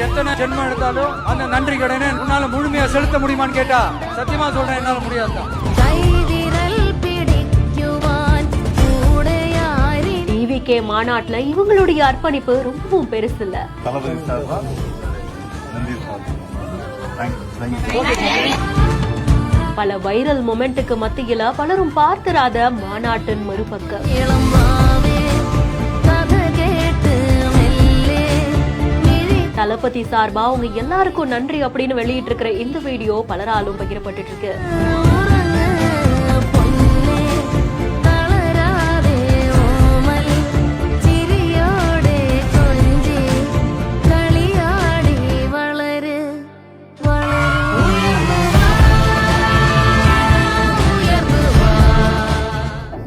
எத்தனை ஜென்மம் எடுத்தாலும் அந்த நன்றி கடனை உன்னால முழுமையா செலுத்த முடியுமான்னு கேட்டா சத்தியமா சொல்றேன், என்னால முடியாதுதான். டிவிகே மாநாட்டுல இவங்களுடைய அர்ப்பணிப்பு ரொம்பவும் பெருசு இல்ல. பல வைரல் மொமெண்ட்டுக்கு மத்தியில பலரும் பார்த்திராத மாநாட்டின் மறுபக்கம். தளபதி சார்பா உங்க எல்லாருக்கும் நன்றி அப்படின்னு வெளியிட்டு இருக்கிற இந்த வீடியோ பலராலும் பகிரப்பட்டு இருக்கு.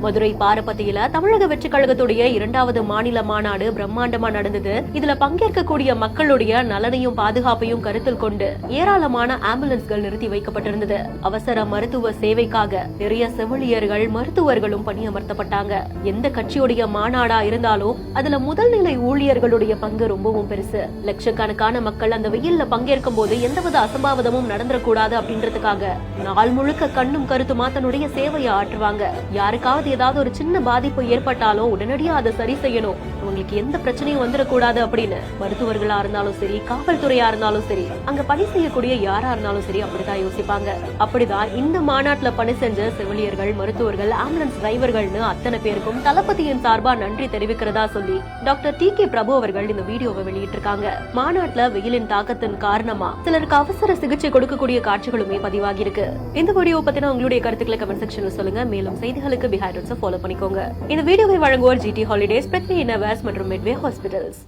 மதுரை பாரபத்தியில தமிழக வெற்றி கழகத்துடைய 2வது மாநில மாநாடு பிரம்மாண்டமா நடந்தது. இதுல பங்கேற்கக்கூடிய மக்களுடைய நலனையும் பாதுகாப்பையும் கருத்தில் கொண்டு ஏராளமான ஆம்புலன்ஸ்கள் நிறுத்தி வைக்கப்பட்டிருந்தது. அவசர மருத்துவ சேவைக்காக நிறைய செவிலியர்கள் மருத்துவர்களும் பணியமர்த்தப்பட்டாங்க. எந்த கட்சியுடைய மாநாடா இருந்தாலும் அதுல முதல் நிலை ஊழியர்களுடைய பங்கு ரொம்பவும் பெருசு. லட்சக்கணக்கான மக்கள் அந்த வெயில்ல பங்கேற்கும் போது எந்தவித அசம்பாவிதமும் நடந்துடக்கூடாது அப்படின்றதுக்காக நாள் முழுக்க கண்ணும் கருத்துமா தன்னுடைய சேவையை ஆற்றுவாங்க. யாருக்காவது ஏதாவது ஒரு சின்ன பாதிப்பு ஏற்பட்டாலும் உடனடியா அதை சரி செய்யணும், உங்களுக்கு எந்த பிரச்சனையும் வந்துடக்கூடாது அப்படின்னு மருத்துவர்களா இருந்தாலும் சரி, காவல்துறையா இருந்தாலும் சரி, அங்க பணி செய்யக்கூடிய யாரா இருந்தாலும் சரி அப்படிதான் யோசிப்பாங்க. அப்படிதான் இந்த மாநாட்டுல பணி செஞ்ச செவிலியர்கள், மருத்துவர்கள், ஆம்புலன்ஸ் டிரைவர்கள்னு அத்தனை பேருக்கும் தளபதியின் சார்பா நன்றி தெரிவிக்கிறதா சொல்லி டாக்டர் டி.கே. பிரபு அவர்கள் இந்த வீடியோவை வெளியிட்டிருக்காங்க. மாநாட்டுல வெயிலின் தாக்கத்தின் காரணமா சிலருக்கு அவசர சிகிச்சை கொடுக்கக்கூடிய காட்சிகளுமே பதிவாகி இருக்கு. இந்த வீடியோ பத்தின உங்களுடைய கருத்துக்களை கமெண்ட் செக்ஷன்ல சொல்லுங்க. மேலும் செய்திகளுக்கு ஃபாலோ பண்ணிக்கோங்க. இந்த வீடியோவை வழங்குவோர் GT Holidays, Prethney Innerwears மற்றும் Midway Hospitals.